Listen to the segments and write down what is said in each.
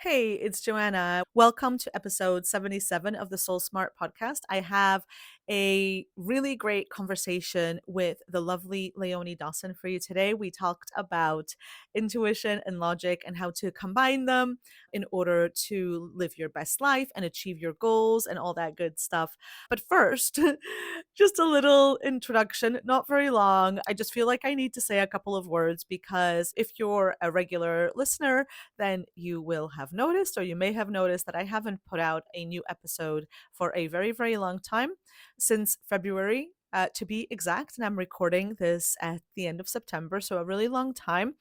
Hey, it's Joanna. Welcome to episode 77 of the SoulSmart Podcast. I have a really great conversation with the lovely Leonie Dawson for you today. We talked about intuition and logic and how to combine them in order to live your best life and achieve your goals and all that good stuff. But first, just a little introduction, not very long. I just feel like I need to say a couple of words because if you're a regular listener, then you will have noticed, or you may have noticed, that I haven't put out a new episode for a very, very long time, since February. To be exact, and I'm recording this at the end of September, so a really long time.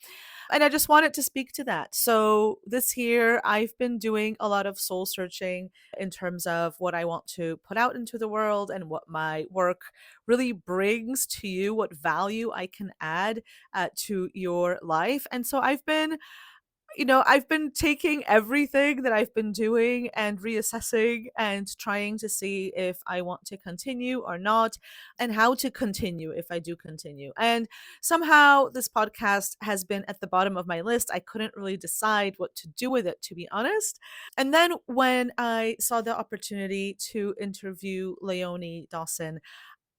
And I just wanted to speak to that. So, this year, I've been doing a lot of soul searching in terms of what I want to put out into the world and what my work really brings to you, what value I can add to your life. And so, I've been taking everything that I've been doing and reassessing and trying to see if I want to continue or not, and how to continue if I do continue. And somehow this podcast has been at the bottom of my list. I couldn't really decide what to do with it, to be honest. And then when I saw the opportunity to interview Leonie Dawson,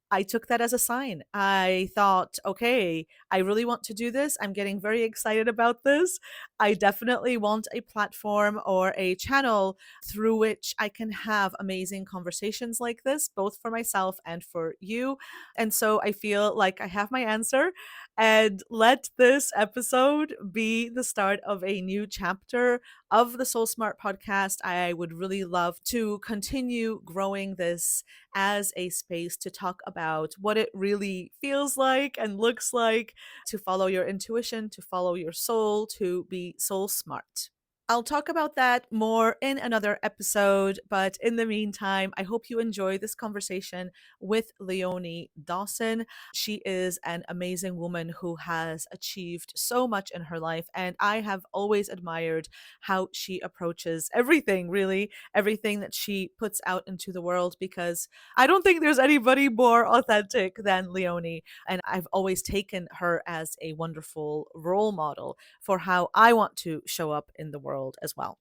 I took that as a sign. I thought, okay, I really want to do this. I'm getting very excited about this. I definitely want a platform or a channel through which I can have amazing conversations like this, both for myself and for you. And so I feel like I have my answer. And let this episode be the start of a new chapter of the Soul Smart podcast. I would really love to continue growing this as a space to talk about what it really feels like and looks like to follow your intuition, to follow your soul, to be soul smart. I'll talk about that more in another episode, but in the meantime, I hope you enjoy this conversation with Leonie Dawson. She is an amazing woman who has achieved so much in her life, and I have always admired how she approaches everything, really, everything that she puts out into the world, because I don't think there's anybody more authentic than Leonie, and I've always taken her as a wonderful role model for how I want to show up in the world as well.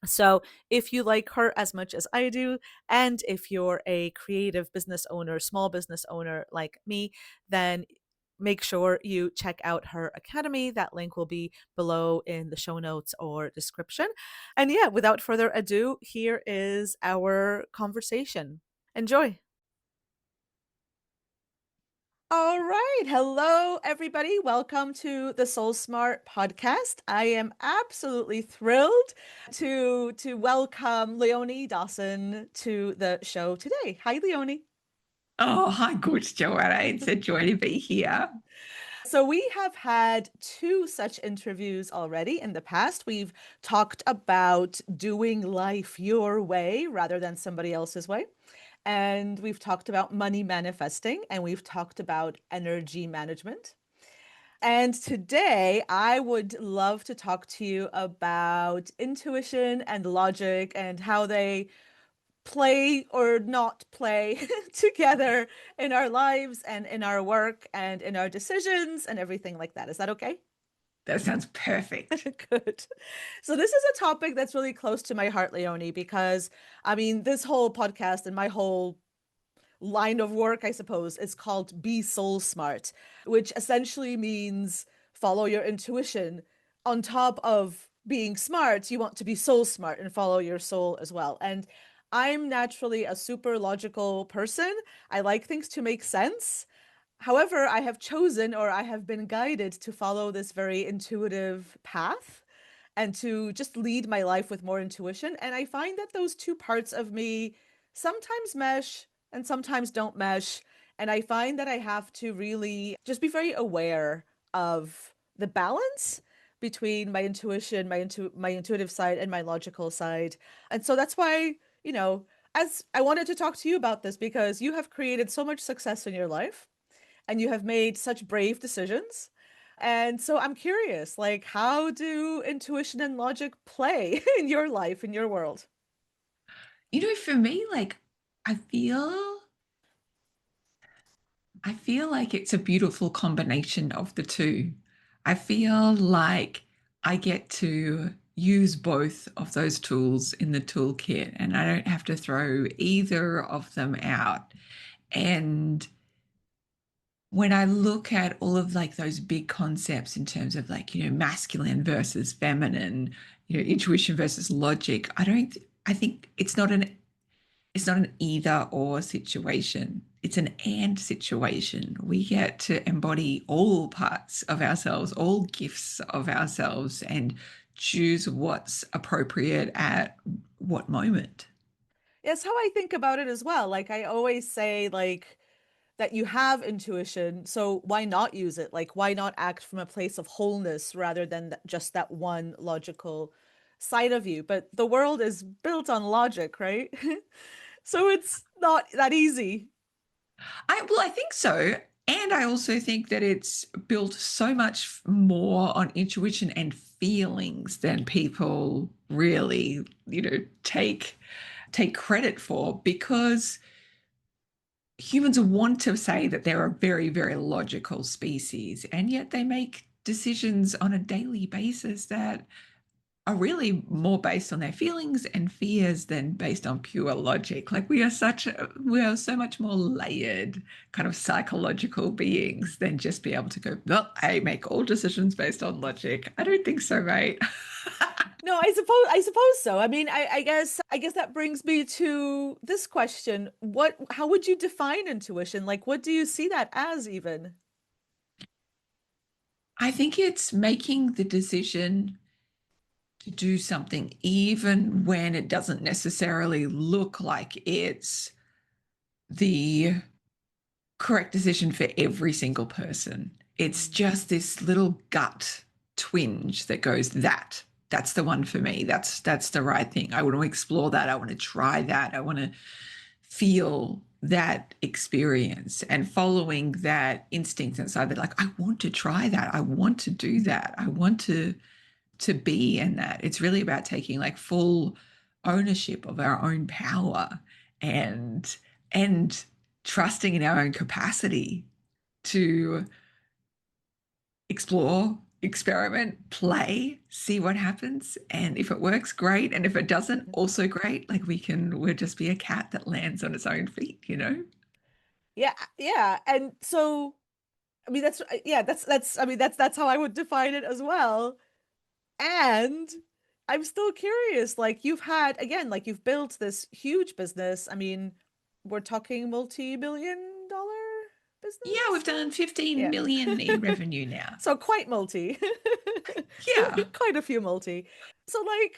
So, if you like her as much as I do, and if you're a creative business owner, small business owner like me, then make sure you check out her academy. That link will be below in the show notes or description. And yeah, without further ado, here is our conversation. Enjoy. All right. Hello, everybody. Welcome to the Soul Smart podcast. I am absolutely thrilled to welcome Leonie Dawson to the show today. Hi, Leonie. Oh, hi, good Joanna. It's a joy to be here. So, we have had two such interviews already in the past. We've talked about doing life your way rather than somebody else's way. And we've talked about money manifesting, and we've talked about energy management. And today, I would love to talk to you about intuition and logic and how they play or not play together in our lives and in our work and in our decisions and everything like that. Is that okay? That sounds perfect. Good. So, this is a topic that's really close to my heart, Leonie, because I mean, this whole podcast and my whole line of work, I suppose, is called Be Soul Smart, which essentially means follow your intuition. On top of being smart, you want to be soul smart and follow your soul as well. And I'm naturally a super logical person. I like things to make sense. However, I have chosen, or I have been guided to follow this very intuitive path and to just lead my life with more intuition. And I find that those two parts of me sometimes mesh and sometimes don't mesh. And I find that I have to really just be very aware of the balance between my intuition, my intuitive side and my logical side. And so that's why, as I wanted to talk to you about this, because you have created so much success in your life and you have made such brave decisions. And so I'm curious, like, how do intuition and logic play in your life, in your world? For me, like I feel I feel like it's a beautiful combination of the two. I feel like I get to use both of those tools in the toolkit, and I don't have to throw either of them out. And when I look at all of like those big concepts in terms of like, masculine versus feminine, intuition versus logic, I think it's not an either or situation. It's an and situation. We get to embody all parts of ourselves, all gifts of ourselves, and choose what's appropriate at what moment. It's how I think about it as well. Like I always say, like that you have intuition, so why not use it? Like why not act from a place of wholeness rather than just that one logical side of you? But the world is built on logic, right? So it's not that easy. I think so. And I also think that it's built so much more on intuition and feelings than people really, take credit for, because humans want to say that they're a very, very logical species, and yet they make decisions on a daily basis that are really more based on their feelings and fears than based on pure logic. Like we are so much more layered kind of psychological beings than just be able to go, well, I make all decisions based on logic. I don't think so, mate. No, I suppose so. I mean, I guess that brings me to this question. How would you define intuition? Like what do you see that as even? I think it's making the decision to do something even when it doesn't necessarily look like it's the correct decision for every single person. It's Mm, just this little gut twinge that goes, that's the one for me. That's the right thing. I want to explore that. I want to try that. I want to feel that experience, and following that instinct inside that, like, I want to try that. I want to do that. I want to be in that. It's really about taking like full ownership of our own power, and and trusting in our own capacity to explore, experiment, play, see what happens. And if it works, great. And if it doesn't, also great. Like we'll just be a cat that lands on its own feet. yeah, yeah. And so I mean that's I mean that's how I would define it as well. And I'm still curious, like you've had again, like you've built this huge business. I mean, we're talking multi-million-dollar Yeah, we've business? done 15 Yeah. million in revenue now. So quite multi. Yeah. Quite a few multi. So like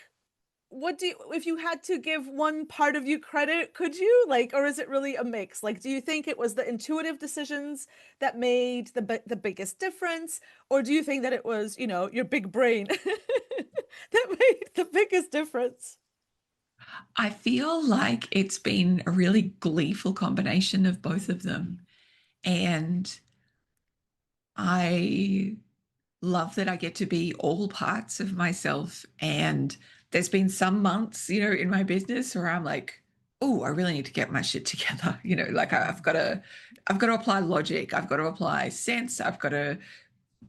what do you, if you had to give one part of you credit, could you? Like, or is it really a mix? Like, do you think it was the intuitive decisions that made the biggest difference, or do you think that it was, your big brain that made the biggest difference? I feel like it's been a really gleeful combination of both of them. And I love that I get to be all parts of myself. And there's been some months, in my business where I'm like, oh, I really need to get my shit together. Like I've got to apply logic. I've got to apply sense. I've got to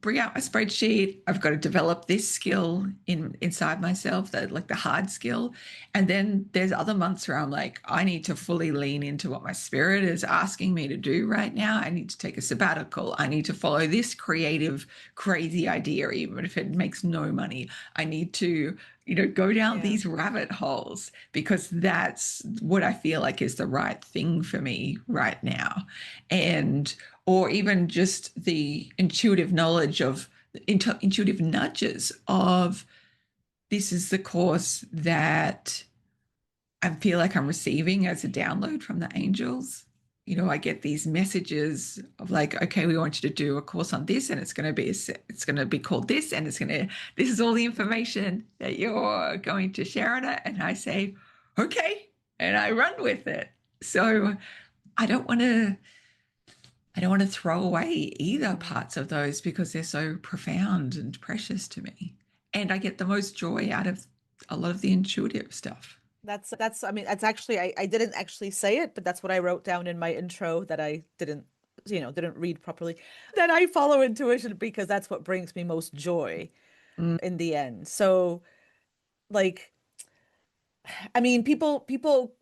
bring out my spreadsheet. I've got to develop this skill inside myself, that like the hard skill. And then there's other months where I'm like, I need to fully lean into what my spirit is asking me to do right now. I need to take a sabbatical. I need to follow this creative, crazy idea, even if it makes no money. I need to, go down Yeah. these rabbit holes because that's what I feel like is the right thing for me right now. And or even just the intuitive knowledge of intuitive nudges of, this is the course that I feel like I'm receiving as a download from the angels. I get these messages of like, okay, we want you to do a course on this, and it's going to be called this, and this is all the information that you're going to share on it. And I say, okay, and I run with it. So I don't want to I don't want to throw away either Mm. parts of those because they're so profound and precious to me. And I get the most joy out of a lot of the intuitive stuff. I mean, that's actually I didn't actually say it, but that's what I wrote down in my intro that I didn't read properly. That I follow intuition because that's what brings me most joy Mm. in the end. So like, I mean, people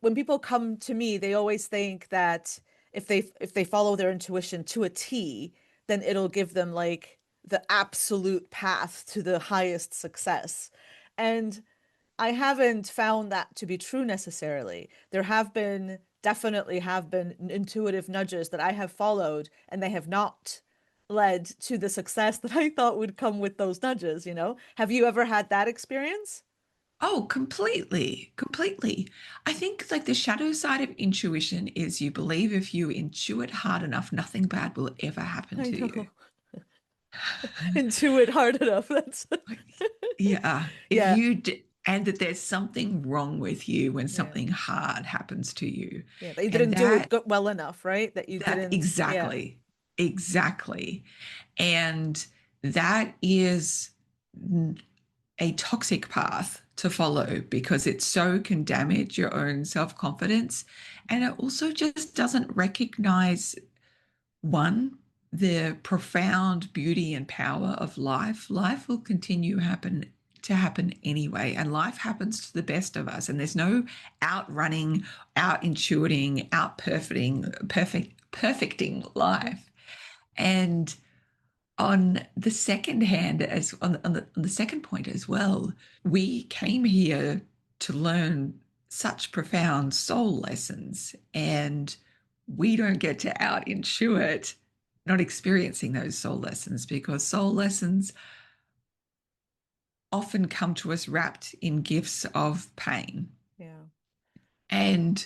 when people come to me, they always think that if they follow their intuition to a T, then it'll give them like the absolute path to the highest success. And I haven't found that to be true necessarily. There have been, definitely have been intuitive nudges that I have followed, and they have not led to the success that I thought would come with those nudges, you know? Have you ever had that experience? Oh, completely, completely. I think like the shadow side of intuition is you believe if you intuit hard enough, nothing bad will ever happen I to you. know. Intuit hard enough. That's Like, yeah, if yeah, you and that there's something wrong with you when yeah, something hard happens to you. yeah. That you And didn't do it good, well enough, right? That you that didn't, yeah, exactly, exactly. And that is a toxic path to follow because it so can damage your own self-confidence. And it also just doesn't recognize one, the profound beauty and power of life. Life will continue to happen anyway, and life happens to the best of us. And there's no outrunning, out intuiting, out perfecting mhm, life. And on the second hand, as on the second point as well, we came here to learn such profound soul lessons, and we don't get to out intuit not experiencing those soul lessons because soul lessons often come to us wrapped in gifts of pain. yeah, And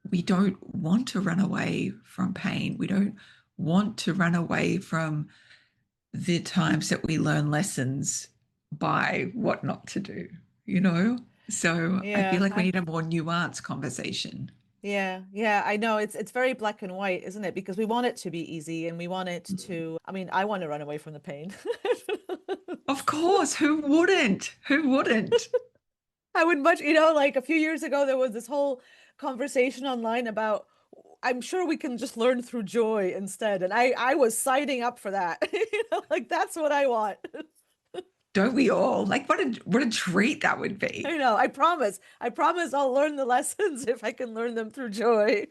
we don't want to run away from pain. We don't want to run away from the times that we learn lessons by what not to do, you know? So I feel yeah. like we need a more nuanced conversation. Yeah, yeah, I know it's very black and white, isn't it? Because we want it to be easy and we want it to, I mean, I want to run away from the pain. Of course, who wouldn't? Who wouldn't? I would much, like a few years ago, there was this whole conversation online about, I'm sure we can just learn through joy instead. And I was signing up for that. Like that's what I want. Don't we all? Like what a treat that would be. I know. I promise. I promise I'll learn the lessons if I can learn them through joy.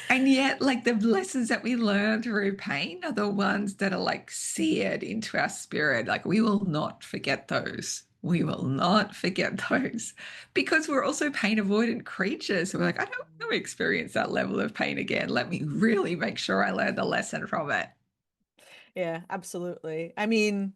And yet, like the lessons that we learn through pain are the ones that are like seared into our spirit. Like we will not forget those. We will not forget those because we're also pain avoidant creatures. So we're like, I don't want to experience that level of pain again. Let me really make sure I learn the lesson from it. Yeah, absolutely. I mean,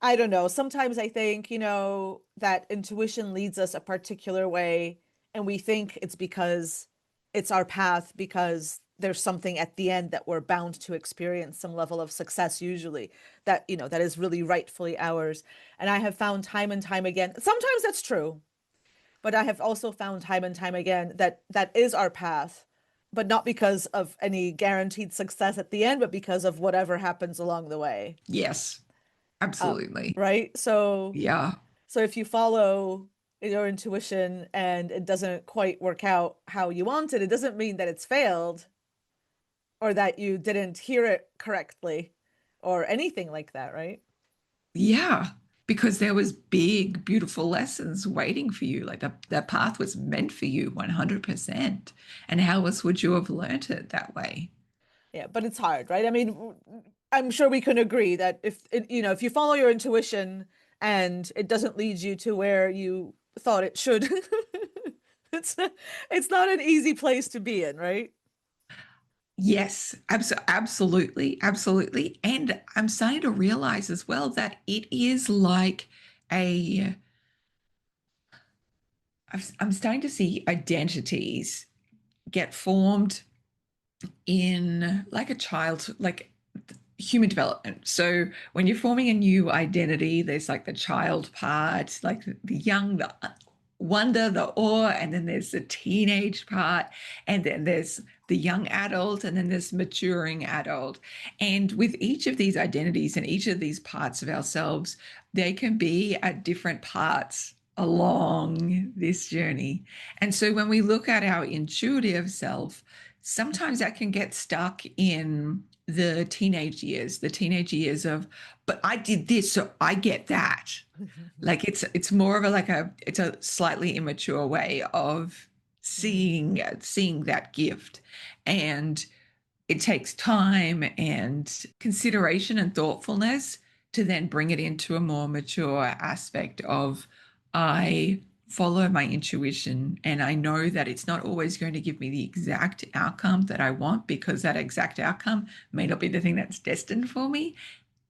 I don't know. Sometimes I think, that intuition leads us a particular way, and we think it's because it's our path, because there's something at the end that we're bound to experience some level of success, usually that is really rightfully ours. And I have found time and time again, sometimes that's true, but I have also found time and time again that that is our path, but not because of any guaranteed success at the end, but because of whatever happens along the way. Yes, absolutely. Right? Yeah. So if you follow your intuition and it doesn't quite work out how you wanted, it doesn't mean that it's failed or that you didn't hear it correctly or anything like that, right? Yeah. Because there was big, beautiful lessons waiting for you. Like that path was meant for you 100%. And how else would you have learnt it that way? Yeah, but it's hard, right? I mean, I'm sure we can agree that if you follow your intuition and it doesn't lead you to where you thought it should, it's not, it's not an easy place to be in, right? Yes, absolutely, absolutely. And I'm starting to realize as well that it is like a, I'm starting to see identities get formed in like a child, like human development. So when you're forming a new identity, there's like the child part, like the young, the wonder, the awe, and then there's the teenage part, and then there's the young adult, and then there's maturing adult. And with each of these identities and each of these parts of ourselves, they can be at different parts along this journey. And so when we look at our intuitive self, sometimes that can get stuck in the teenage years of, but I did this, so I get that. Like it's more of a like a it's a slightly immature way of seeing that gift. And it takes time and consideration and thoughtfulness to then bring it into a more mature aspect of I follow my intuition and I know that it's not always going to give me the exact outcome that I want because that exact outcome may not be the thing that's destined for me.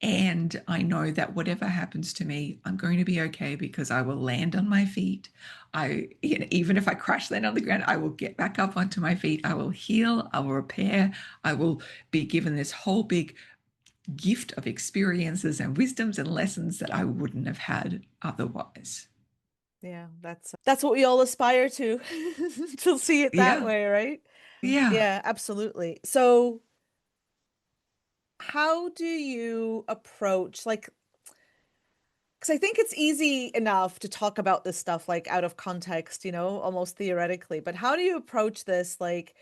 And I know that whatever happens to me, I'm going to be okay because I will land on my feet. Even if I crash land on the ground, I will get back up onto my feet. I will heal. I will repair. I will be given this whole big gift of experiences and wisdoms and lessons that I wouldn't have had otherwise. Yeah, that's what we all aspire to to see it that Yeah. way, right? Yeah. Yeah, absolutely. So, how do you approach like because I think it's easy enough to talk about this stuff like out of context, almost theoretically, but how do you approach this like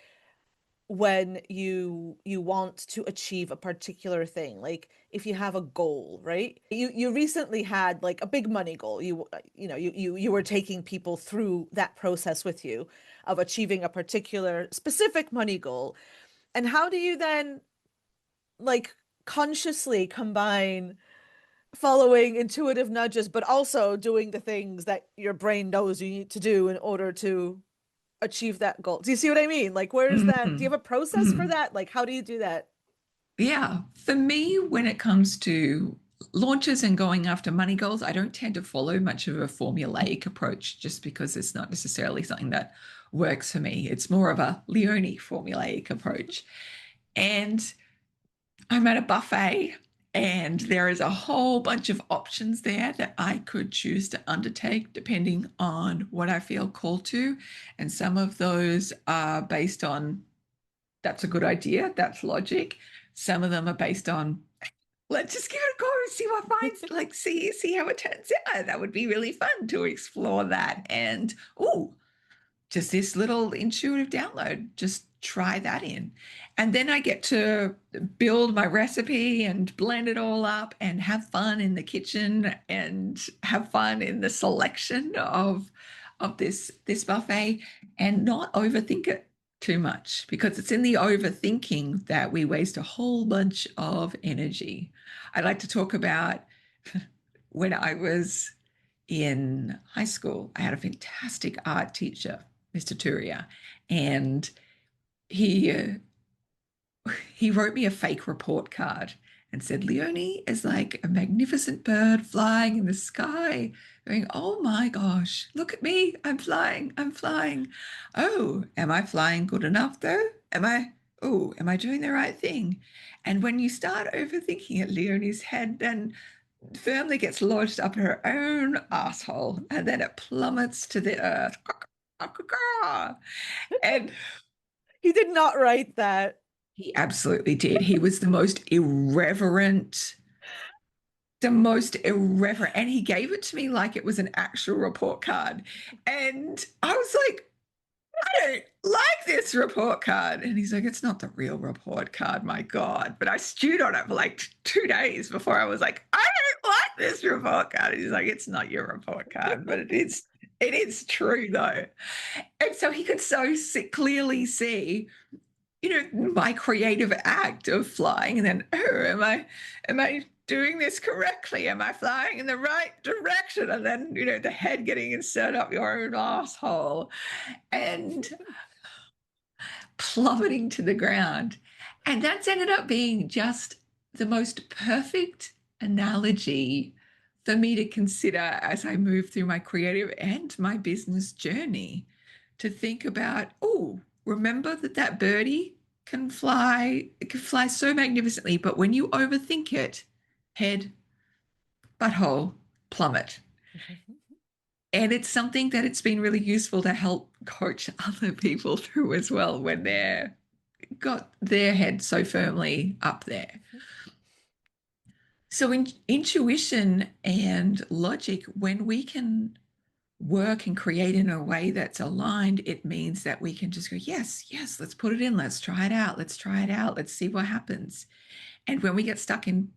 when you want to achieve a particular thing, like if you have a goal, right? You recently had like a big money goal. You were taking people through that process with you of achieving a particular specific money goal. And how do you then like consciously combine following intuitive nudges but also doing the things that your brain knows you need to do in order to achieve that goal? Do you see what I mean? Like, where's that? Do you Mhm. have a process for Mhm. that? Like, how do you do that? Yeah, for me, when it comes to launches and going after money goals, I don't tend to follow much of a formulaic approach just because it's not necessarily something that works for me. It's more of a Leonie formulaic approach. And I'm at a buffet and there is a whole bunch of options there that I could choose to undertake depending on what I feel called to. And some of those are based on that's a good idea, that's logic. Some of them are based on let's just give it a go and see what finds like see how it turns out. That would be really fun to explore that. And oh, just this little intuitive download, just try that in. And then I get to build my recipe and blend it all up and have fun in the kitchen and have fun in the selection of this buffet and not overthink it too much because it's in the overthinking that we waste a whole bunch of energy. I like to talk about when I was in high school, I had a fantastic art teacher, Mr. Turia, and he he wrote me a fake report card and said, Leonie is like a magnificent bird flying in the sky, going, oh my gosh, look at me, I'm flying, I'm flying. Oh, am I flying good enough though? Am I doing the right thing? And when you start overthinking it, Leonie's head then firmly gets lodged up her own asshole and then it plummets to the earth. And He did not write that. he absolutely did. He was the most irreverent, and he gave it to me like it was an actual report card. And I was like, I don't like this report card. And he's like, it's not the real report card, my God. But I stewed on it for like 2 days before I was like, I don't like this report card. And he's like, it's not your report card, but it is true though. And so he could clearly see my creative act of flying and then am I doing this correctly, am I flying in the right direction, and then the head getting inserted up your own asshole and plummeting to the ground. And that's ended up being just the most perfect analogy for me to consider as I move through my creative and my business journey, to think about, oh, remember that birdie it can fly so magnificently, but when you overthink it, head, butthole, plummet. And it's something that it's been really useful to help coach other people through as well when they're got their head so firmly up there. So in intuition and logic, when we can work and create in a way that's aligned, it means that we can just go, yes, yes, let's put it in, let's try it out, let's try it out, let's see what happens. And when we get stuck in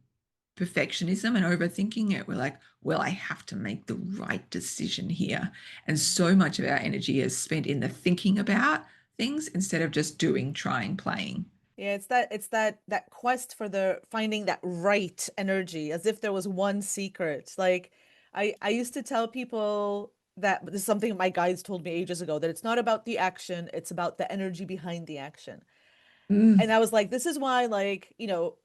perfectionism and overthinking it, we're like, well, I have to make the right decision here. And Mm. so much of our energy is spent in the thinking about things instead of just doing, trying, playing. Yeah, it's that quest for the finding that right energy, as if there was one secret. Like I used to tell people that this is something my guides told me ages ago, that it's not about the action, it's about the energy behind the action. Mm, And I was like, this is why, like,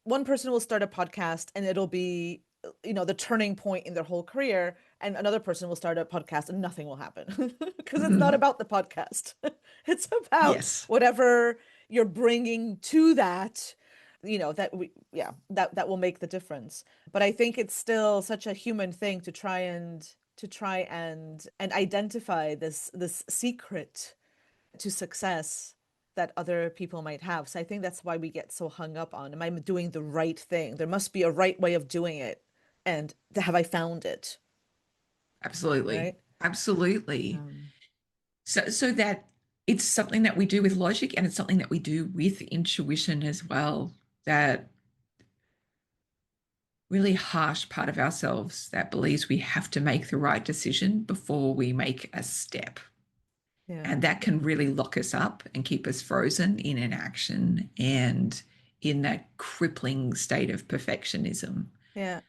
one person will start a podcast and it'll be, the turning point in their whole career, and another person will start a podcast and nothing will happen because it's not mhm. about the podcast. It's about Yes, whatever you're bringing to that, that will make the difference. But I think it's still such a human thing to try and identify this secret to success that other people might have. So I think that's why we get so hung up on, am I doing the right thing? There must be a right way of doing it. And have I found it? absolutely. Right? Absolutely. Um, So that it's something that we do with logic and it's something that we do with intuition as well. That really harsh part of ourselves that believes we have to make the right decision before we make a step. yeah. And that can really lock us up and keep us frozen in inaction and in that crippling state of perfectionism. Yeah.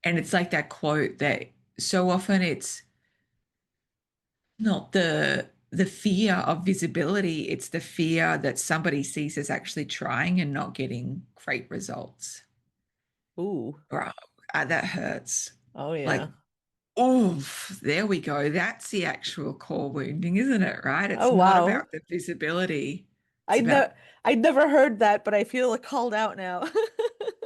And it's like that quote that so often it's not the fear of visibility, it's the fear that somebody sees us actually trying and not getting great results. Ooh. Bro, that hurts. Oh Like, yeah. oh, there we go. That's the actual core wounding, isn't it? Right? It's Oh not wow. about the visibility. It's I about, never I'd never heard that, but I feel called out now.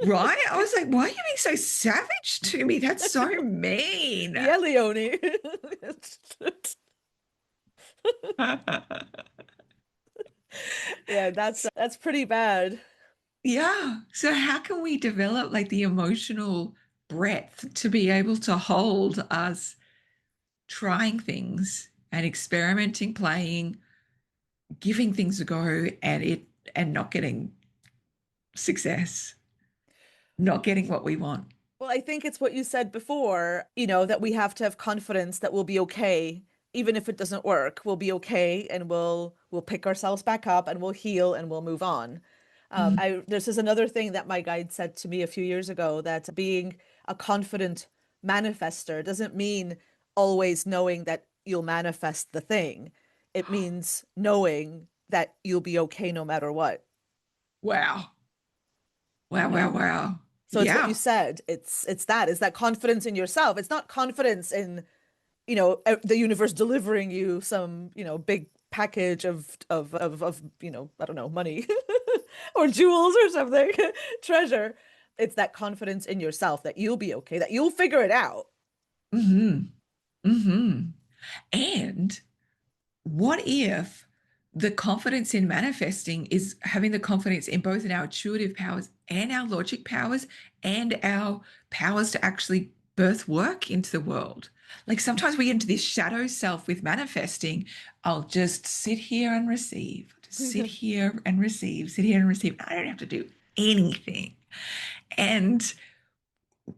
right? I was like, why are you being so savage to me? That's so mean. Yeah, Leonie. Yeah, that's pretty bad. Yeah. So how can we develop like the emotional breadth to be able to hold us trying things and experimenting, playing, giving things a go and not getting success, not getting what we want. Well, I think it's what you said before, that we have to have confidence that we'll be okay. Even if it doesn't work, we'll be okay, and we'll pick ourselves back up and we'll heal and we'll move on. Mm. This is another thing that my guide said to me a few years ago, that being a confident manifester doesn't mean always knowing that you'll manifest the thing. It means knowing that you'll be okay no matter what. Wow. Wow, wow, Yeah. wow. So it's what you Yeah. said. It's that confidence in yourself. It's not confidence in, the universe delivering you some, big package of, I don't know, money or jewels or something, treasure. It's that confidence in yourself that you'll be okay, that you'll figure it out. Mm-hmm. Mm-hmm. And what if the confidence in manifesting is having the confidence in both in our intuitive powers and our logic powers and our powers to actually birth work into the world? Like sometimes we get into this shadow self with manifesting. I'll just sit here and receive, just sit here and receive, sit here and receive. I don't have to do anything. And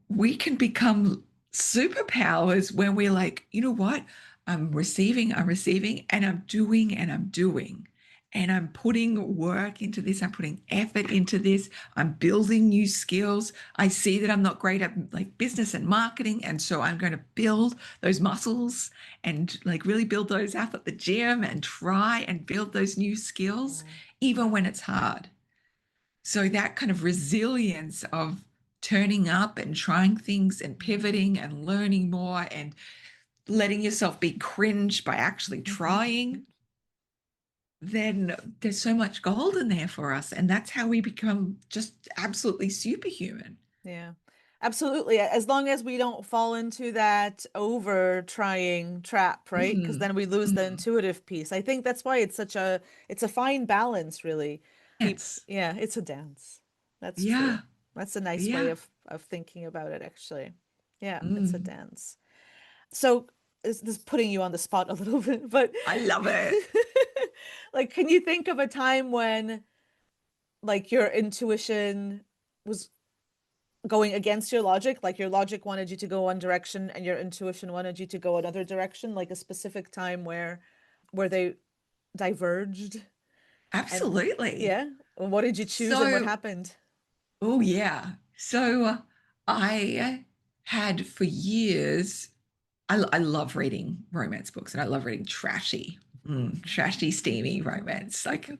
we can become superpowers when we're like, you know what? I'm receiving, and I'm doing, and I'm doing. And I'm putting work into this. I'm putting effort into this. I'm building new skills. I see that I'm not great at like business and marketing. And so I'm going to build those muscles and like really build those up at the gym and try and build those new skills, Oh. even when it's hard. So that kind of resilience of turning up and trying things and pivoting and learning more and letting yourself be cringe by actually trying, then there's so much gold in there for us. And that's how we become just absolutely superhuman. Yeah, absolutely. As long as we don't fall into that over trying trap, right? Because Mm-hmm. then we lose the Mm-hmm. intuitive piece. I think that's why it's a fine balance, really. Yes. Yeah, it's a dance. That's true. Yeah. That's a nice way Yeah. of thinking about it, actually. Yeah, it's a Mm. dance. So this is putting you on the spot a little bit, but I love it. like, can you think of a time when like your intuition was going against your logic? Like your logic wanted you to go one direction and your intuition wanted you to go another direction, like a specific time where they diverged? And Absolutely. yeah, what did you choose and what So, happened? oh yeah. So I had for years, I love reading romance books and I love reading trashy, steamy romance, like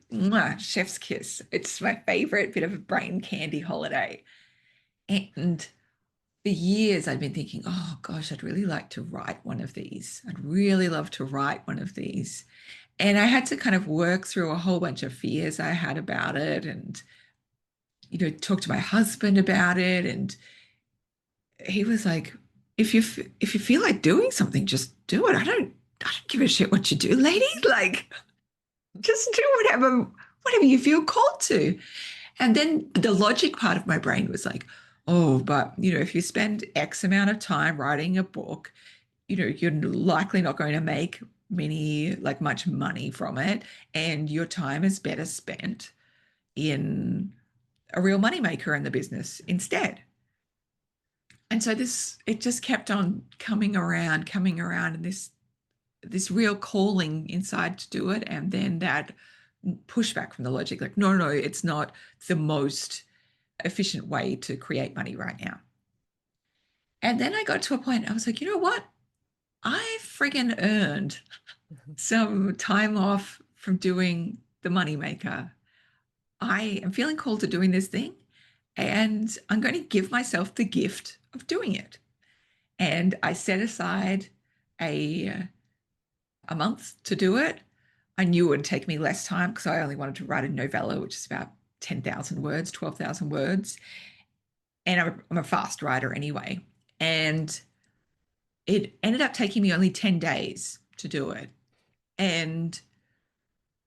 chef's kiss. It's my favorite bit of a brain candy holiday. And for years, I'd been thinking, oh gosh, I'd really like to write one of these. I'd really love to write one of these. And I had to kind of work through a whole bunch of fears I had about it and, talk to my husband about it. And he was like, if you feel like doing something, just do it. I don't give a shit what you do, lady. Like, just do whatever you feel called to. And then the logic part of my brain was like, oh, but if you spend X amount of time writing a book, you're likely not going to make much money from it. And your time is better spent in a real moneymaker in the business instead. And so it just kept on coming around, and this real calling inside to do it, and then that pushback from the logic, like, no, no, it's not the most efficient way to create money right now. And then I got to a point, I was like, you know what? I friggin' earned some time off from doing the moneymaker. I am feeling called to doing this thing, and I'm going to give myself the gift of doing it. And I set aside a a month to do it. I knew it would take me less time because I only wanted to write a novella, which is about 10,000 words, 12,000 words. And I'm a fast writer anyway. And it ended up taking me only 10 days to do it. And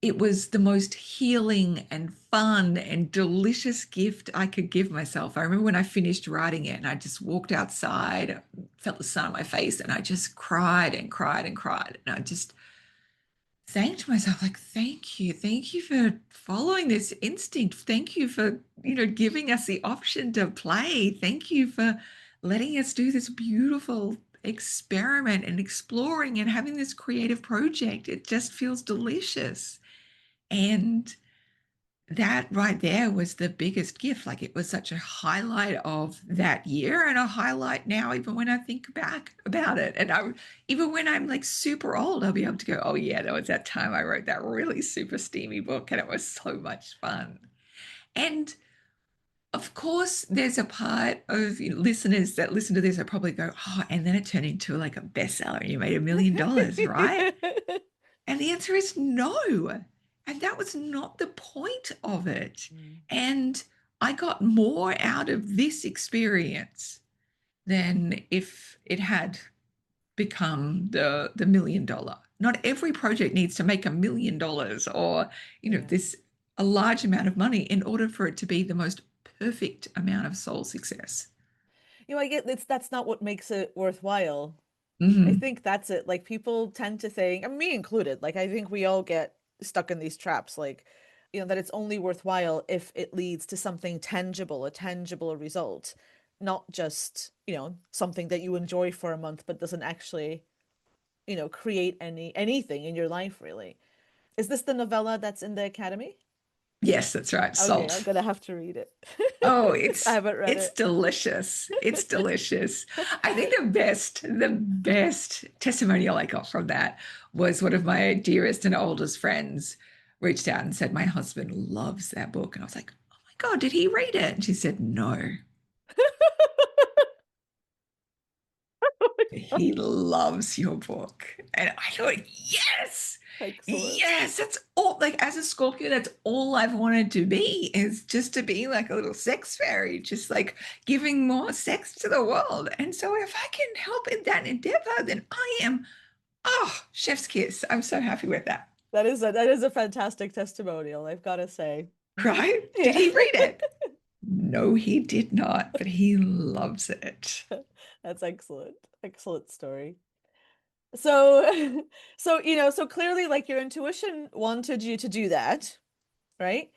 it was the most healing and fun and delicious gift I could give myself. I remember when I finished writing it and I just walked outside, felt the sun on my face, and I just cried and cried and cried. And I just thanked myself, like, thank you for following this instinct. Thank you for, giving us the option to play. Thank you for letting us do this beautiful experiment and exploring and having this creative project. It just feels delicious. And that right there was the biggest gift. Like, it was such a highlight of that year and a highlight now, even when I think back about it. And even when I'm like super old, I'll be able to go, oh yeah, that was that time I wrote that really super steamy book and it was so much fun. And of course, there's a part of listeners that listen to this that probably go, oh, and then it turned into like a bestseller and you made $1 million, right? And the answer is no. And that was not the point of it. Mm. And I got more out of this experience than if it had become the $1 million. Not every project needs to make $1 million or, Yeah. this a large amount of money in order for it to be the most perfect amount of soul success. I get that's not what makes it worthwhile. I Mhm. think that's it. Like people tend to think, and me included, like I think we all get stuck in these traps, like, that it's only worthwhile if it leads to something tangible, a tangible result, not just, something that you enjoy for a month but doesn't actually, create anything in your life really. Is this the novella that's in the Academy? Yes, that's right. Okay, I'm Salt. gonna have to read it. Oh, I it's haven't read it's it. delicious. It's delicious. I think the best testimonial I got from that was one of my dearest and oldest friends reached out and said, my husband loves that book. And I was like, oh my God, did he read it? And she said, no. He loves your book. And I thought, yes, Excellent. yes, that's all. Like, as a Scorpio, that's all I've wanted to be, is just to be like a little sex fairy, just like giving more sex to the world. And so if I can help in that endeavor, then I am, oh, chef's kiss. I'm so happy with that. That is a fantastic testimonial, I've got to say. Right? Did Yeah. he read it? No, he did not, but he loves it. That's excellent. Excellent story. So, so clearly, like your intuition wanted you to do that, right?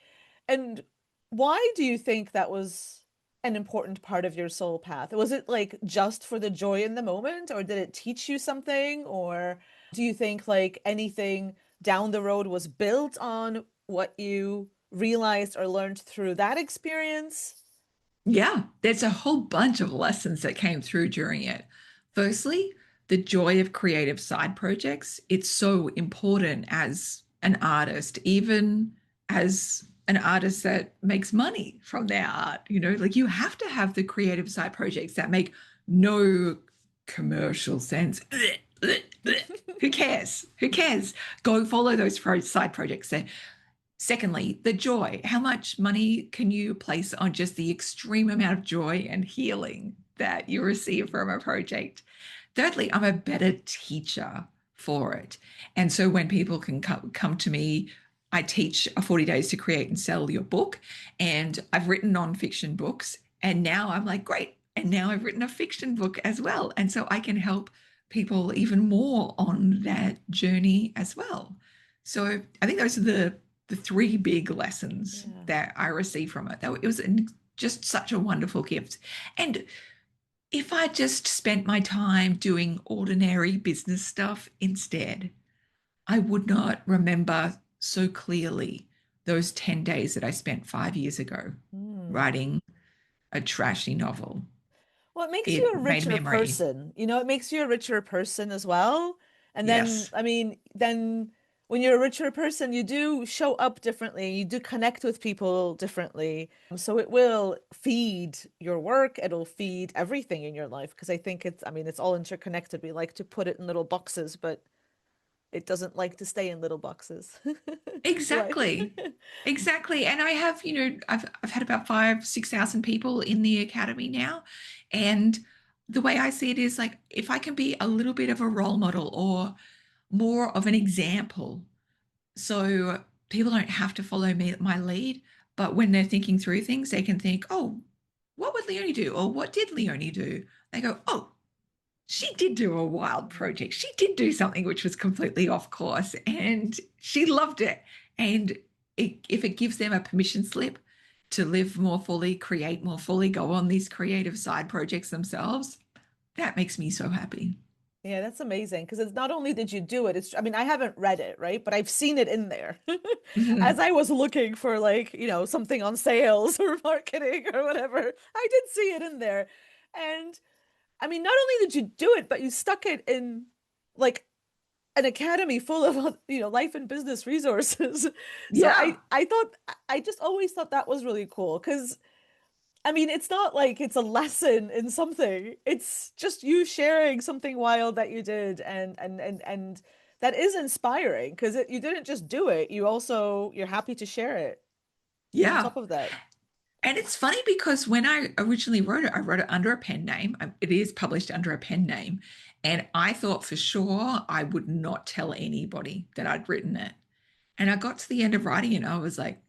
And why do you think that was an important part of your soul path? Was it like just for the joy in the moment, or did it teach you something? Or do you think like anything down the road was built on what you realized or learned through that experience? Yeah, there's a whole bunch of lessons that came through during it. Firstly, the joy of creative side projects. It's so important as an artist, even as an artist that makes money from their art. Like you have to have the creative side projects that make no commercial sense. Who cares? Who cares? Go follow those side projects. Secondly, the joy. How much money can you place on just the extreme amount of joy and healing that you receive from a project? Thirdly, I'm a better teacher for it. And so when people can come to me, I teach a 40 days to create and sell your book. And I've written nonfiction books. And now I'm like, great. And now I've written a fiction book as well. And so I can help people even more on that journey as well. So I think those are the three big lessons Yeah. that I received from it. It was just such a wonderful gift. And if I just spent my time doing ordinary business stuff instead, I would not remember so clearly those 10 days that I spent 5 years ago Hmm. writing a trashy novel. Well, it makes you It a made richer memory. person. It makes you a richer person as well. And then, Yes, I mean, then when you're a richer person, you do show up differently. You do connect with people differently. So it will feed your work. It'll feed everything in your life. Because I think I mean, it's all interconnected. We like to put it in little boxes, but it doesn't like to stay in little boxes. Life. exactly. Exactly. And I have, I've had about 6,000 people in the academy now. And the way I see it is like if I can be a little bit of a role model or more of an example, so people don't have to follow me my lead, but when they're thinking through things, they can think, oh, what would Leonie do? Or what did Leonie do? They go, oh, she did do a wild project. She did do something which was completely off course and she loved it. And if it gives them a permission slip to live more fully, create more fully, go on these creative side projects themselves, that makes me so happy. Yeah, that's amazing because it's not only did you do it, I mean, I haven't read it, right? But I've seen it in there. As Mhm. I was looking for like, something on sales or marketing or whatever, I did see it in there. And I mean, not only did you do it, but you stuck it in like an academy full of, life and business resources. So Yeah. I just always thought that was really cool because I mean, it's not like it's a lesson in something. It's just you sharing something wild that you did and that is inspiring because you didn't just do it. You're happy to share it on Yeah. top of that. And it's funny because when I originally wrote it, I wrote it under a pen name. It is published under a pen name. And I thought for sure I would not tell anybody that I'd written it. And I got to the end of writing it and I was like,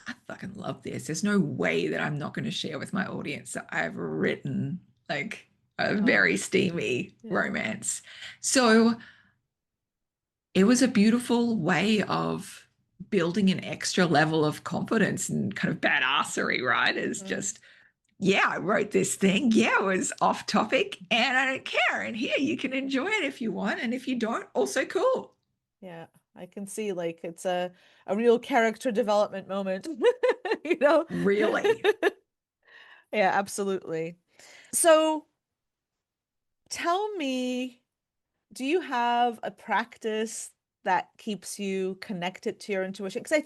I fucking love this. There's no way that I'm not going to share with my audience that I've written like a Oh, very steamy yeah. romance. So it was a beautiful way of building an extra level of confidence and kind of badassery, right? It's Hmm. just, yeah, I wrote this thing. Yeah, it was off topic and I don't care. And here you can enjoy it if you want. And if you don't, also cool. Yeah. I can see like it's a real character development moment, you know? Really. Yeah, absolutely. So tell me, do you have a practice that keeps you connected to your intuition? Because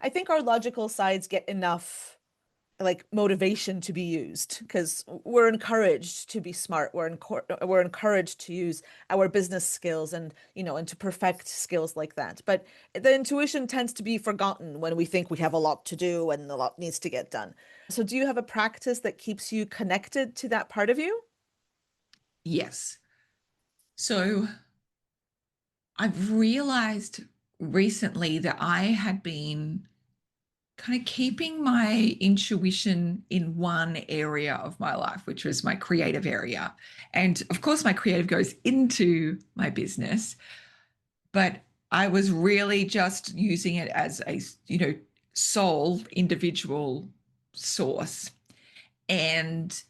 I think our logical sides get enough like motivation to be used because we're encouraged to be smart. We're encouraged to use our business skills and and to perfect skills like that. But the intuition tends to be forgotten when we think we have a lot to do and a lot needs to get done. So do you have a practice that keeps you connected to that part of you? Yes. So I've realized recently that I had been kind of keeping my intuition in one area of my life, which was my creative area. And of course, my creative goes into my business, but I was really just using it as a, sole individual source. And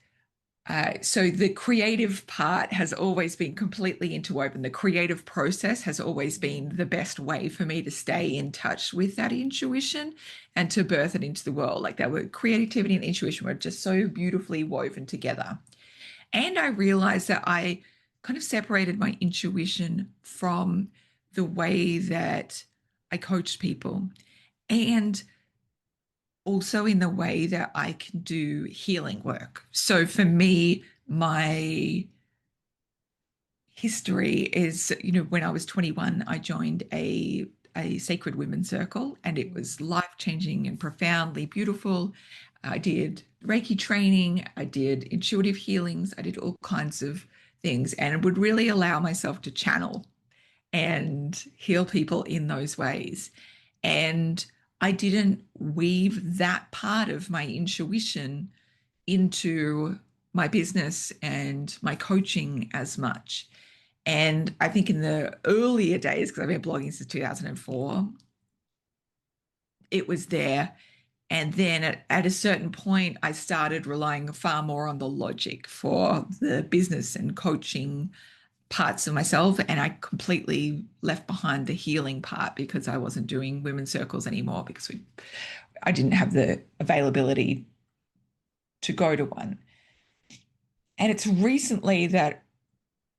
so the creative part has always been completely interwoven. The creative process has always been the best way for me to stay in touch with that intuition and to birth it into the world. Like that were creativity and intuition were just so beautifully woven together. And I realized that I kind of separated my intuition from the way that I coached people and also in the way that I can do healing work. So for me, my history is, when I was 21, I joined a sacred women's circle, and it was life-changing and profoundly beautiful. I did Reiki training, I did intuitive healings, I did all kinds of things, and it would really allow myself to channel and heal people in those ways. And I didn't weave that part of my intuition into my business and my coaching as much. And I think in the earlier days, because I've been blogging since 2004, it was there. And then at a certain point, I started relying far more on the logic for the business and coaching parts of myself. And I completely left behind the healing part because I wasn't doing women's circles anymore because I didn't have the availability to go to one. And it's recently that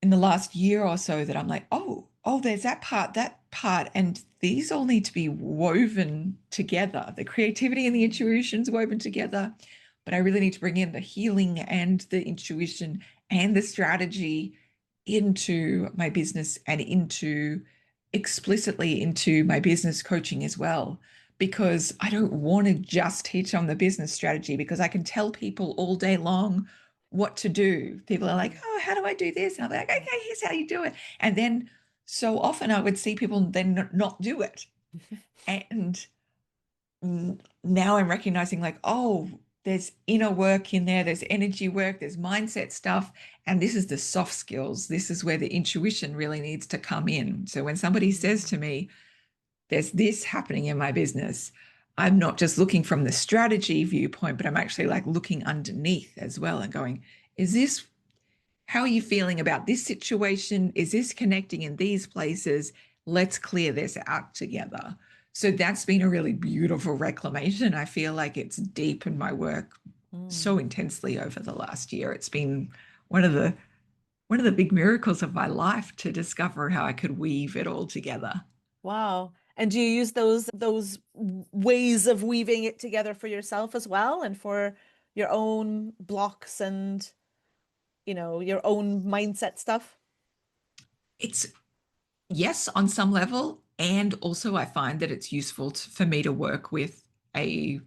in the last year or so that I'm like, oh, there's that part, and these all need to be woven together. The creativity and the intuition's woven together, but I really need to bring in the healing and the intuition and the strategy into my business and into explicitly into my business coaching as well. Because I don't want to just teach on the business strategy because I can tell people all day long what to do. People are like, oh, how do I do this? And I'm like, okay, here's how you do it. And then so often I would see people then not do it. And now I'm recognizing like, oh, there's inner work in there, there's energy work, there's mindset stuff. And this is the soft skills. This is where the intuition really needs to come in. So when somebody says to me, there's this happening in my business, I'm not just looking from the strategy viewpoint, but I'm actually like looking underneath as well and going, is this, how are you feeling about this situation? Is this connecting in these places? Let's clear this out together. So that's been a really beautiful reclamation. I feel like it's deepened my work so Mm. intensely over the last year. It's been one of the one of the big miracles of my life to discover how I could weave it all together. Wow. And do you use those ways of weaving it together for yourself as well and for your own blocks and, your own mindset stuff? It's yes, on some level. And also, I find that it's useful for me to work with a,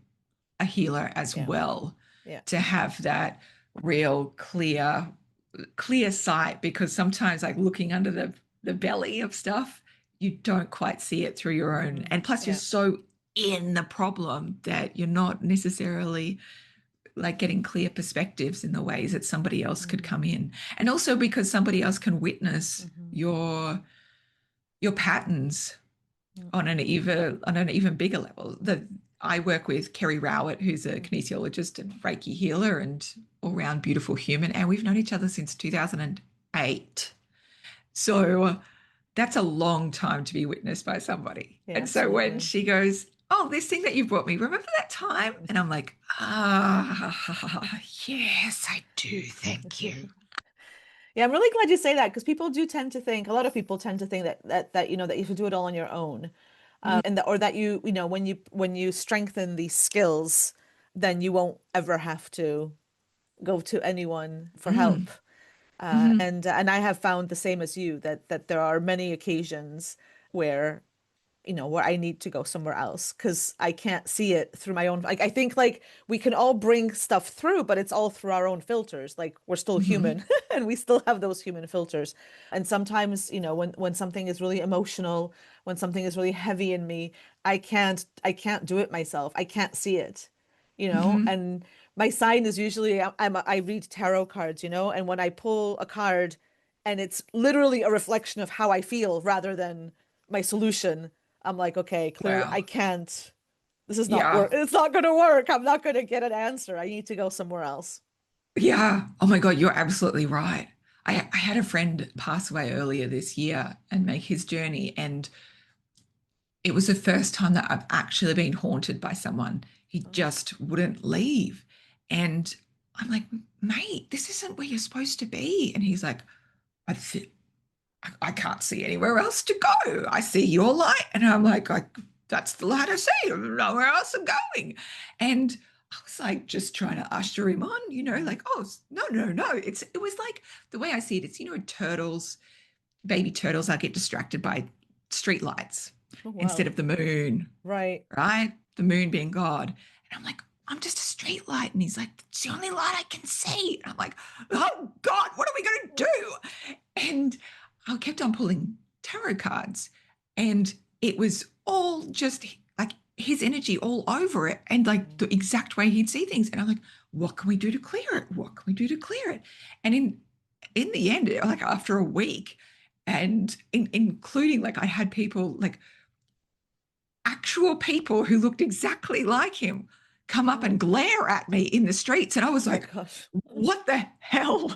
a healer as Yeah. well Yeah. to have that real clear sight because sometimes like looking under the belly of stuff, you don't quite see it through your own. And plus, you're Yeah. so in the problem that you're not necessarily like getting clear perspectives in the ways that somebody else could come in. And also because somebody else can witness Mm-hmm. your patterns on an even bigger level. I work with Kerry Rowett, who's a kinesiologist and Reiki healer and all round beautiful human, and we've known each other since 2008. So that's a long time to be witnessed by somebody. Yeah, And so when absolutely. she goes, oh, this thing that you brought me, remember that time? And I'm like, yes, I do. Thank you. Yeah, I'm really glad you say that because people do tend to think, a lot of people tend to think that you should do it all on your own. And that or that when you strengthen these skills, then you won't ever have to go to anyone for Mm, help. mm, And I have found the same as you that there are many occasions where where I need to go somewhere else because I can't see it through my own. Like, I think like we can all bring stuff through, but it's all through our own filters. Like we're still Hmm. human and we still have those human filters. And sometimes, when something is really emotional, when something is really heavy in me, I can't do it myself. I can't see it, Hmm. and my sign is usually I read tarot cards, and when I pull a card and it's literally a reflection of how I feel rather than my solution, I'm like, okay, clearly I Wow. can't. This is not Yeah. work. It's not going to work. I'm not going to get an answer. I need to go somewhere else. Yeah. Oh my God, you're absolutely right. I had a friend pass away earlier this year and make his journey. And it was the first time that I've actually been haunted by someone. He Oh, just wouldn't leave. And I'm like, mate, this isn't where you're supposed to be. And he's like, I, th- I can't see anywhere else to go. I see your light. And I'm like, that's the light I see. There's nowhere else I'm going. And I was like, just trying to usher him on, mhm. like, oh, no, no, no. It was like the way I see it, it's, turtles, baby turtles, I get distracted by street lights Oh, instead wow. of the moon, Right. right? The moon being God. And I'm like, I'm just a street light. And he's like, it's the only light I can see. And I'm like, oh God, what are we going to do? And I kept on pulling tarot cards, and it was all just like his energy all over it, and like Mhm. the exact way he'd see things. And I'm like, what can we do to clear it? What can we do to clear it? And in the end, like after a week, and including like I had people like actual people who looked exactly like him come up and Oh, glare at me in the streets. And I oh was my like, gosh. what the hell?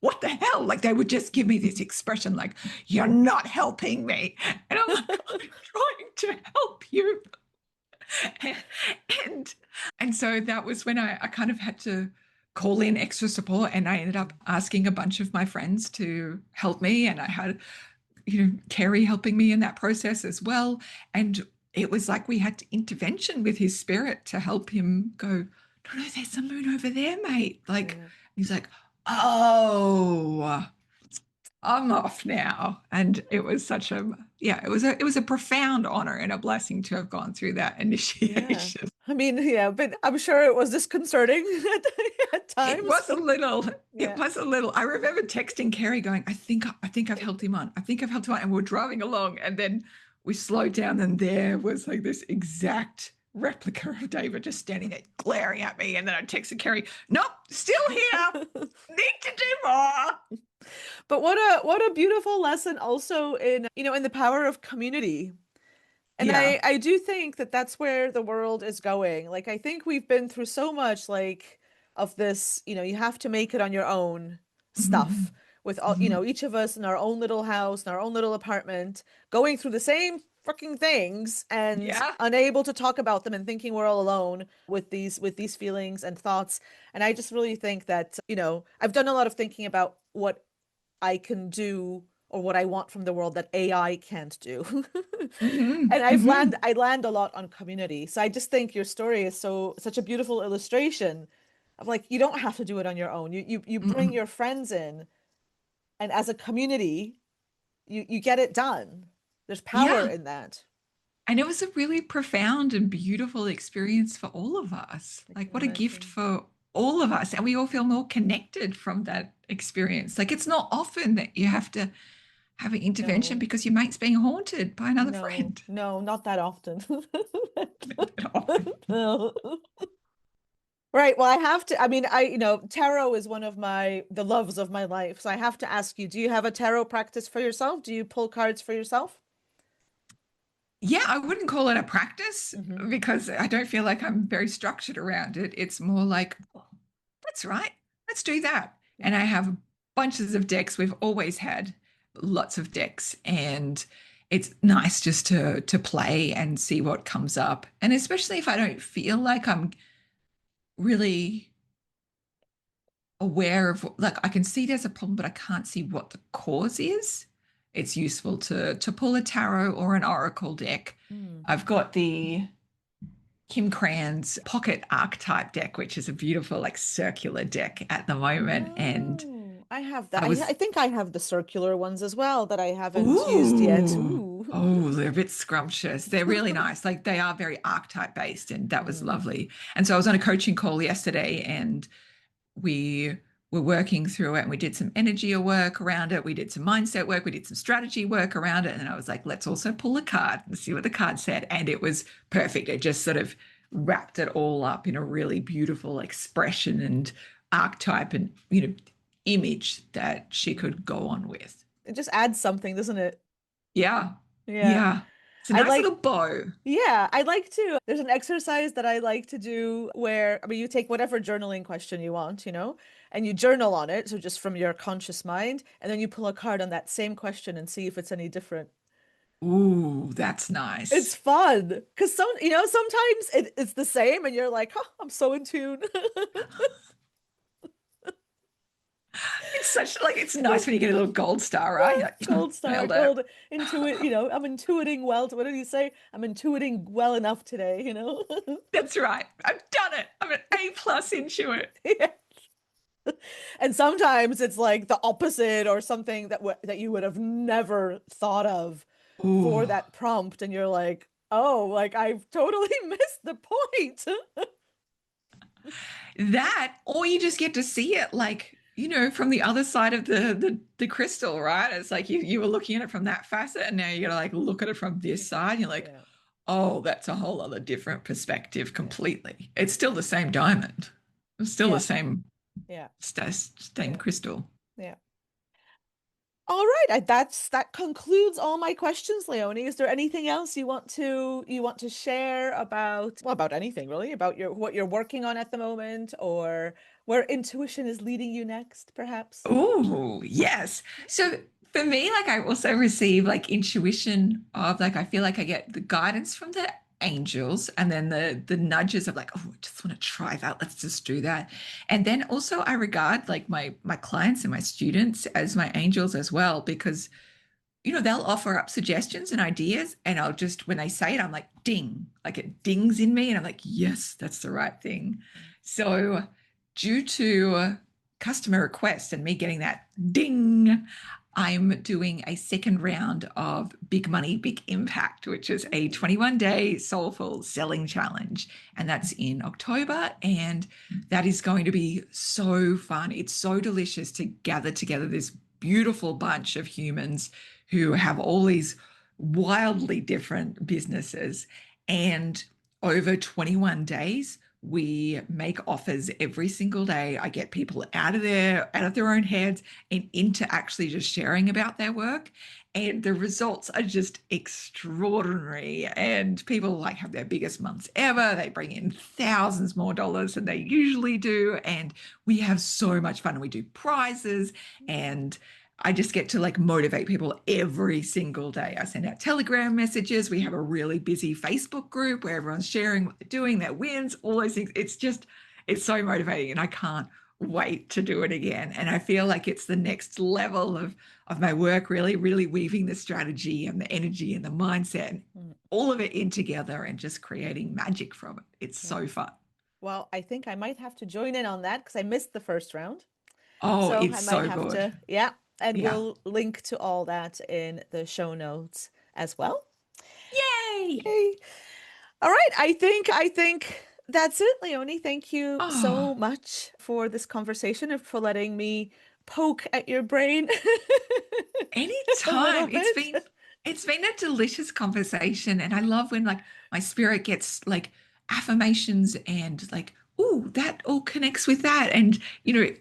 What the hell? Like they would just give me this expression like, you're not helping me. And I'm like, I'm trying to help you. And and so that was when I kind of had to call in extra support, and I ended up asking a bunch of my friends to help me. And I had Kerry helping me in that process as well. And it was like we had intervention with his spirit to help him go, no, no, there's a moon over there, mate. Like, Yeah. he's like, oh, I'm off now. And it was such a, yeah, it was a profound honor and a blessing to have gone through that Yeah. initiation. I mean, yeah, but I'm sure it was disconcerting at It times. was a little, it Yeah. was a little. I remember texting Kerry going, I think I've helped him on. I think I've helped him on. And we're driving along. And then we slowed down, and there was like this exact replica of David just standing there glaring at me. And then I texted Kerry, nope, still here. Need to do more. But what a beautiful lesson also in the power of community. And Yeah. I do think that that's where the world is going. Like I think we've been through so much like of this, you have to make it on your own stuff Mhm. with all, Mhm. each of us in our own little house, in our own little apartment, going through the same freaking things and Yeah. unable to talk about them and thinking we're all alone with these feelings and thoughts. And I just really think that, I've done a lot of thinking about what I can do or what I want from the world that AI can't do. Mhm. And Mhm. I land a lot on community. So I just think your story is such a beautiful illustration of like you don't have to do it on your own. You bring Mhm. your friends in and as a community, you get it done. There's power Yeah. in that. And it was a really profound and beautiful experience for all of us. I Like, can what a gift imagine. for all of us. And we all feel more connected from that experience. Like, it's not often that you have to have an intervention No. because your mate's being haunted by another No. friend. No, not that often. Often. No. Right. Well, I have to, I mean, tarot is one of the loves of my life. So I have to ask you, do you have a tarot practice for yourself? Do you pull cards for yourself? Yeah, I wouldn't call it a practice Hmm. because I don't feel like I'm very structured around it. It's more like, oh, that's right, let's do that. And I have bunches of decks. We've always had lots of decks, and it's nice just to play and see what comes up. And especially if I don't feel like I'm really aware of, like, I can see there's a problem, but I can't see what the cause is. It's useful to pull a tarot or an oracle deck. Mm. I've got the Kim Cran's Pocket Archetype deck, which is a beautiful, like, circular deck at the moment. And Oh, I have that. I I was, think I have the circular ones as well that I haven't used yet. ooh, Ooh. Oh, they're a bit scrumptious. They're really nice. Like they are very archetype based, and that was Mm. lovely. And so I was on a coaching call yesterday, and we were working through it, and we did some energy work around it. We did some mindset work. We did some strategy work around it. And I was like, let's also pull a card and see what the card said. And it was perfect. It just sort of wrapped it all up in a really beautiful expression and archetype and, image that she could go on with. It just adds something, doesn't it? Yeah. Yeah. Yeah. It's a I nice like little bow. Yeah, I like to. There's an exercise that I like to do where, I mean, you take whatever journaling question you want, and you journal on it. So just from your conscious mind, and then you pull a card on that same question and see if it's any different. Ooh, that's It's nice. fun because sometimes it's the same and you're like, oh, I'm so in tune. It's such like it's nice when you get a little gold star, right? You're like, "Yeah, Gold star, nailed it." gold intuit, I'm intuiting well. What did you say? I'm intuiting well enough today. That's right. I've done it. I'm an A plus Intuit. Yeah. And sometimes it's like the opposite or something that you would have never thought of Ooh, for that prompt, and you're like, oh, like I've totally missed the point. that, or you just get to see it like, from the other side of the crystal, right? It's like you were looking at it from that facet, and now you gotta like look at it from this side. And you're like, Yeah, oh, that's a whole other different perspective yeah, completely. It's still the same diamond. It's still the yeah, same yeah, same yeah, crystal. yeah. All right, that concludes all my questions, Leonie. Is there anything else you want to share about anything really, about what you're working on at the moment, or where intuition is leading you next, perhaps? Oh, yes. So for me, like I also receive like intuition of like I feel like I get the guidance from the angels and then the nudges of like, oh, I just want to try that. Let's just do that. And then also I regard like my clients and my students as my angels as well, because they'll offer up suggestions and ideas, and I'll just, when they say it, I'm like, ding, like it dings in me, and I'm like, yes, that's the right thing. So, due to customer request and me getting that ding, I'm doing a second round of Big Money, Big Impact, which is a Ooh. 21-day soulful selling challenge. And that's in October. And that is going to be so fun. It's so delicious to gather together this beautiful bunch of humans who have all these wildly different businesses. And over 21 days, we make offers every single day. I get people out of their own heads and into actually just sharing about their work. And the results are just extraordinary. And people like have their biggest months ever. They bring in thousands more dollars than they usually do. And we have so much fun. We do prizes, and I just get to like motivate people every single day. I send out Telegram messages. We have a really busy Facebook group where everyone's sharing what they're doing, their wins, all those things. It's so motivating, and I can't wait to do it again. And I feel like it's the next level of my work, really, really weaving the strategy and the energy and the mindset and Mm, all of it in together and just creating magic from it. It's yeah. so fun. Well, I think I might have to join in on that because I missed the first round. Oh, So it's I might so have good. to, yeah. And Yeah. we'll link to all that in the show notes as well. Yay. Okay. All right. I think that's it, Leonie. Thank you Oh, so much for this conversation and for letting me poke at your brain a little anytime. It's bit. been it's been a delicious conversation, and I love when like my spirit gets like affirmations and like, oh, that all connects with that, and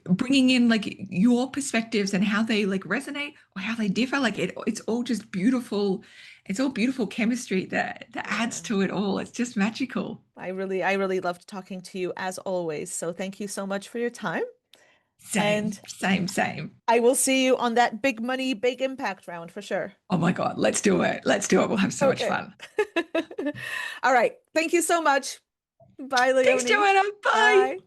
bringing in like your perspectives and how they like resonate or how they differ. Like it's all just beautiful. It's all beautiful chemistry that adds Yeah. to it all. It's just magical. I really loved talking to you as always. So thank you so much for your time. Same, And same, same. I will see you on that big money, big impact round for sure. Oh my God, let's do it. Let's do it. We'll have so much Okay. fun. All right. Thank you so much. Bye, Thanks, Leonie. Joanna. Bye. Bye.